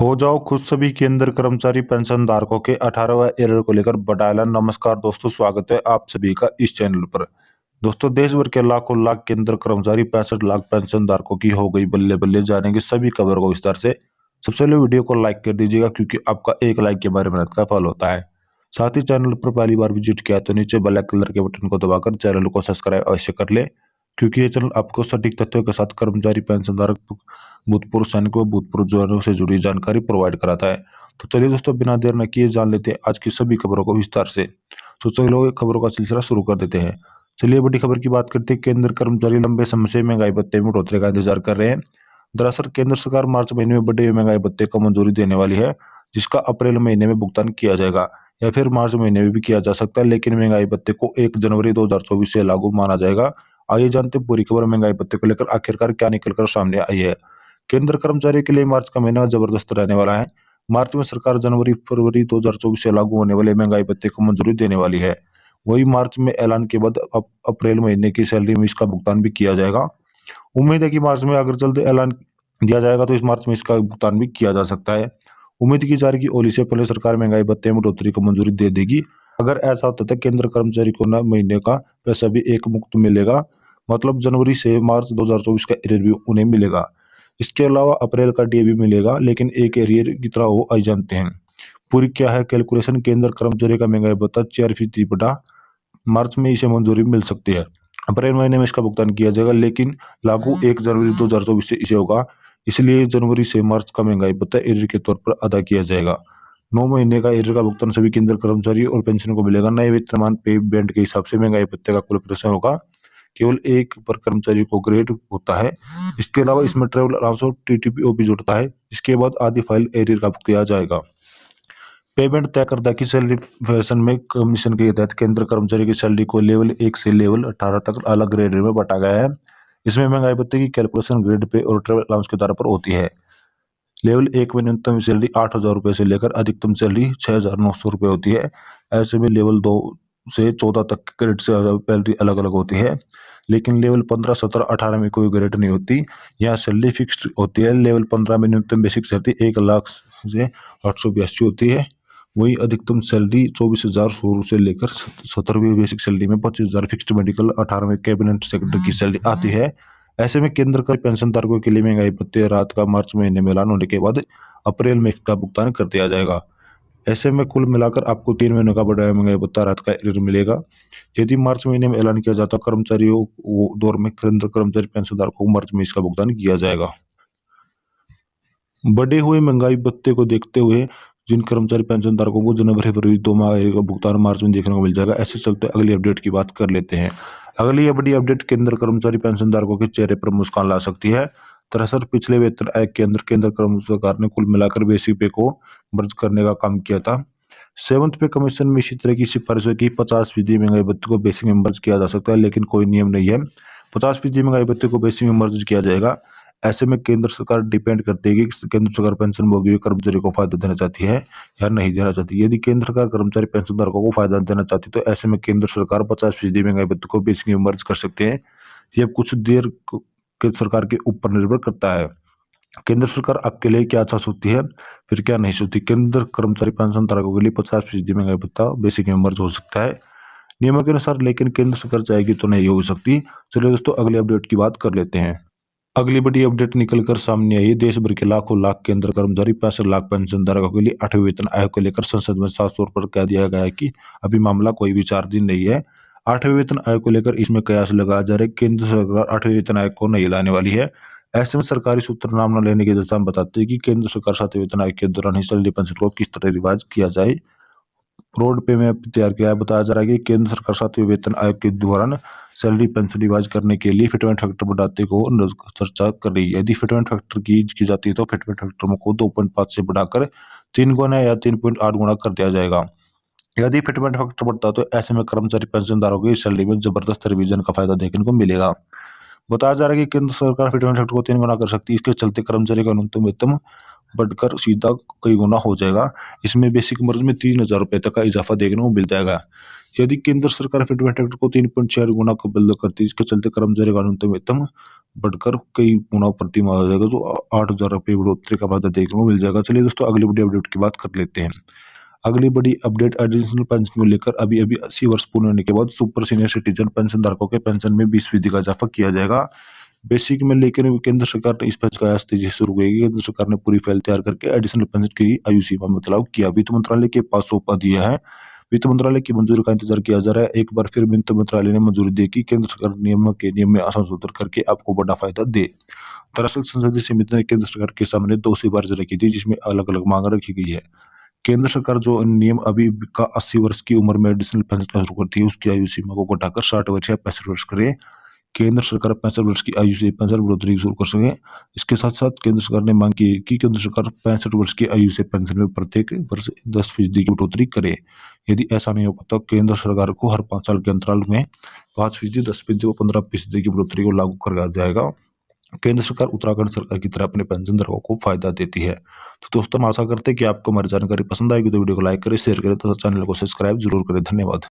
हो जाओ खुश सभी केंद्र कर्मचारी पेंशन धारकों के 18वां एरर को लेकर बड़ा ऐलान। नमस्कार दोस्तों, स्वागत है आप सभी का इस चैनल पर। दोस्तों, देश भर के लाखों लाख केंद्र कर्मचारी 65 लाख पेंशन धारकों की हो गई बल्ले बल्ले। जानेंगे सभी खबर को विस्तार से। सबसे पहले वीडियो को लाइक कर दीजिएगा, क्योंकि आपका एक लाइक के बारे मेहनत का फल होता है। साथ ही चैनल पर पहली बार विजिट किया तो नीचे ब्लैक कलर के बटन को दबाकर चैनल को सब्सक्राइब अवश्य कर ले, क्योंकि ये चैनल आपको सटीक तथ्यों के साथ कर्मचारी पेंशन धारक, भूतपूर्व सैनिक व भूतपूर्व जवानों से जुड़ी जानकारी प्रोवाइड कराता है। तो चलिए दोस्तों, बिना देर न किए जान लेते हैं आज की सभी खबरों को विस्तार से। तो चलो खबरों का सिलसिला शुरू कर देते हैं। चलिए बड़ी खबर की बात करते हैं। केंद्र कर्मचारी लंबे समय से महंगाई भत्ते में बढ़ोतरी का इंतजार कर रहे हैं। दरअसल केंद्र सरकार मार्च महीने में बढ़े महंगाई भत्ते को मंजूरी देने वाली है, जिसका अप्रैल महीने में भुगतान किया जाएगा या फिर मार्च महीने में भी किया जा सकता है, लेकिन महंगाई भत्ते को 1 जनवरी 2024 से लागू माना जाएगा। आइए जानते हैं पूरी खबर। महंगाई भत्ते को लेकर आखिरकार क्या निकलकर सामने आई है। केंद्र कर्मचारी के लिए मार्च का महीना जबरदस्त रहने वाला है। मार्च में सरकार जनवरी फरवरी 2024 से लागू होने वाले महंगाई भत्ते को मंजूरी देने वाली है। वही मार्च में ऐलान के बाद अप्रैल महीने की सैलरी में इसका भुगतान भी किया जाएगा। उम्मीद है कि मार्च में अगर जल्द ऐलान दिया जाएगा तो इस मार्च में इसका भुगतान भी किया जा सकता है। उम्मीद की जा रही है कि होली से पहले सरकार महंगाई भत्ते में बढ़ोतरी को मंजूरी दे देगी। अगर ऐसा होता है, केंद्र कर्मचारी को न महीने का पैसा भी एक मुक्त मिलेगा, मतलब जनवरी से मार्च 2024 का एरियर भी उन्हें मिलेगा। इसके अलावा अप्रैल का डे भी मिलेगा, लेकिन एक एरियर की तरह वो आई जानते हैं। पूरी क्या है कैलकुलेशन। केंद्र कर्मचारी का महंगाई भत्ता 4% बढ़ा, मार्च में इसे मंजूरी मिल सकती है। अप्रैल महीने में इसका भुगतान किया जाएगा, लेकिन लागू 1 जनवरी 2024 से इसे होगा। इसलिए जनवरी से मार्च का महंगाई भत्ता एरियर के तौर पर अदा किया जाएगा। 9 महीने का एरियर का भुगतान सभी केंद्र कर्मचारी और पेंशन को मिलेगा। नए वेतनमान पे बैंड के हिसाब से महंगाई भत्ते का कैलकुलेशन होगा। केवल एक पर कर्मचारी को ग्रेड होता है। इसके अलावा इसमें ट्रैवल अलाउंस और टीटीपीओ भी जुड़ता है। इसके बाद आधी फाइल एरियर का किया जाएगा। पेमेंट तय करता कि सैलरी फैशन में कमीशन के तहत केंद्र कर्मचारी की सैलरी को लेवल 1 से लेवल 18 तक अलग ग्रेड में बांटा गया है। इसमें महंगाई भत्ते की कैलकुलेशन ग्रेड पे और ट्रैवल अलाउंस के आधार पर होती है। लेवल 1 में न्यूनतम सैलरी 8,000 रुपए से लेकर अधिकतम सैलरी 6,900 रुपए होती है। ऐसे में लेवल 2 से 14 तक के ग्रेड से सैलरी अलग अलग होती है, लेकिन लेवल 15, 17, 18 में कोई ग्रेड नहीं होती। यहाँ सैलरी फिक्स्ड होती है। लेवल 15 में न्यूनतम बेसिक सैलरी 1 लाख से 882 होती है। वही अधिकतम सैलरी 24,100 से लेकर 17वीं बेसिक सैलरी में 25,000 फिक्स्ड मेडिकल, 18वें कैबिनेट सेक्रेटरी की सैलरी आती है। ऐसे में केंद्र का पेंशन धारकों के लिए महंगाई भत्ते रात का मार्च महीने में ऐलान होने के बाद अप्रैल में इसका भुगतान कर दिया जाएगा। ऐसे में कुल मिलाकर आपको 3 महीनों का बढ़ाया महंगाई भत्ता रात का एरियर मिलेगा। यदि मार्च महीने में ऐलान किया जाता कर्मचारियों दौर में केंद्र कर्मचारी पेंशन धारकों को मार्च में इसका भुगतान किया जाएगा। बढ़े हुए महंगाई भत्ते को देखते हुए जिन कर्मचारी पेंशन धारकों को जनवरी फरवरी 2 माह का भुगतान मार्च में देखने को मिल जाएगा। ऐसे चलते अगली अपडेट की बात कर लेते हैं। अगली बड़ी अपडेट केंद्र कर्मचारी पेंशन धारकों के चेहरे पर मुस्कान ला सकती है। दरअसल पिछले वेतन आयोग के अंदर केंद्र कर्मचारी सरकार ने कुल मिलाकर बेसिक पे को मर्ज करने का काम किया था। 7th पे कमीशन में इसी तरह की सिफारिश है कि 50% महंगाई भत्ते को बेसिक में मर्ज किया जा सकता है, लेकिन कोई नियम नहीं है। 50% महंगाई भत्ते को बेसिक में मर्ज किया जाएगा। ऐसे में केंद्र सरकार डिपेंड करती है कि केंद्र सरकार पेंशन भोगी हुए कर्मचारी को फायदा देना चाहती है या नहीं देना चाहती। यदि केंद्र सरकार कर्मचारी पेंशन धारकों को फायदा देना चाहती है तो ऐसे में केंद्र सरकार 50% महंगाई भत्ते को बेसिक में मर्ज कर सकते हैं। यह कुछ देर केंद्र सरकार के ऊपर निर्भर करता है। केंद्र सरकार आपके लिए क्या अच्छा सोचती है, फिर क्या नहीं सोचती। केंद्र कर्मचारी पेंशन धारकों के लिए 50% महंगाई भत्ता बेसिक में मर्ज हो सकता है नियमों के अनुसार, लेकिन केंद्र सरकार चाहेगी तो नहीं हो सकती। चलिए दोस्तों, अगले अपडेट की बात कर लेते हैं। अगली बड़ी अपडेट निकलकर सामने आई। देश भर के लाखों लाख केंद्र कर्मचारी 65 लाख पेंशन धारकों के लिए 8वें वेतन आयोग को लेकर संसद में साफ तौर पर कह दिया गया है कि अभी मामला कोई विचाराधीन नहीं है। 8वें वेतन आयोग को लेकर इसमें कयास लगाया जा रहा है। केंद्र सरकार 8वें वेतन आयोग को नहीं लाने वाली है। ऐसे में सरकारी सूत्र नाम न लेने की दशा में बताते हैं कि केंद्र सरकार 7वें वेतन आयोग के दौरान ही सैलरी पेंशन को किस तरह रिवाइज किया जाए। रोड पे में तैयार किया है। बताया जा रहा है कि केंद्र सरकार 7वें वेतन आयोग के दौरान सैलरी पेंशन रिवाइज करने के लिए फिटमेंट फैक्टर बढ़ाते को चर्चा कर रही है। यदि फिटमेंट फैक्टर की जाती है तो फिटमेंट फैक्टर को 2.5 से बढ़ाकर 3 गुना या 3.8 गुना कर दिया जाएगा। यदि फिटमेंट फैक्टर बढ़ता है तो ऐसे में कर्मचारी पेंशनधारकों की सैलरी में जबरदस्त रिवीजन का फायदा देखने को मिलेगा। बताया जा रहा है कि केंद्र सरकार फिटमेंट फैक्टर को 3 गुना कर सकती है। इसके चलते कर्मचारी का न्यूनतम वेतन बढ़कर सीधा कई गुना हो जाएगा। इसमें बेसिक मर्ज में 3,000 रुपए तक का इजाफा देखने को मिल जाएगा। यदि केंद्र सरकार फिटमेंट एक्ट को 3.4 गुना का बदल करती है, इसके चलते कर्मचारी का न्यूनतम वेतन बढ़कर कई गुना प्रति माह हो जाएगा, जो 8,000 रुपये बढ़ोतरी का वादा देखने को मिल जाएगा। चलिए दोस्तों, अगली बड़ी अपडेट की बात कर लेते हैं। अगली बड़ी अपडेट एडिशनल पेंशन को लेकर अभी अभी 80 वर्ष पूर्ण होने के बाद सुपर सीनियर सिटीजन पेंशन धारकों के पेंशन में 20% का इजाफा किया जाएगा। बेसिक में लेकर केंद्र सरकार ने इस पेंशन का आज तेजी से शुरू करेगी। केंद्र सरकार ने पूरी फाइल तैयार करके एडिशनल पेंशन की आयु सीमा में बदलाव किया। वित्त मंत्रालय के पास सौंपा दिया है। वित्त मंत्रालय की मंजूरी का इंतजार किया जा रहा है। एक बार फिर वित्त मंत्रालय ने मंजूरी दी कि केंद्र सरकार नियम में संशोधन करके आपको बड़ा फायदा दे। दरअसल संसदीय समिति ने केंद्र सरकार के सामने 2 सिफारिशें रखी थी, जिसमें अलग अलग मांग रखी गई है। केंद्र सरकार जो नियम अभी का 80 वर्ष की उम्र में एडिशनल पेंशन शुरू करती है, उसकी आयु सीमा को घटाकर 60 वर्ष या 65 वर्ष करे। केंद्र सरकार 65 वर्ष की आयु से पेंशन बढ़ोतरी शुरू कर सके। इसके साथ साथ केंद्र सरकार ने मांग की है कि केंद्र सरकार 65 वर्ष की आयु से पेंशन में प्रत्येक वर्ष 10% की बढ़ोतरी करे। यदि ऐसा नहीं होगा तो केंद्र सरकार को हर 5 साल के अंतराल में 5%, 10% और 15% की बढ़ोतरी को लागू कराया जाएगा। केंद्र सरकार उत्तराखंड सरकार की तरह अपने पेंशन धारकों को फायदा देती है। तो दोस्तों, हम आशा करते हैं कि आपको हमारी जानकारी पसंद आएगी, तो वीडियो को लाइक करें, शेयर करें तथा चैनल को सब्सक्राइब जरूर करें। धन्यवाद।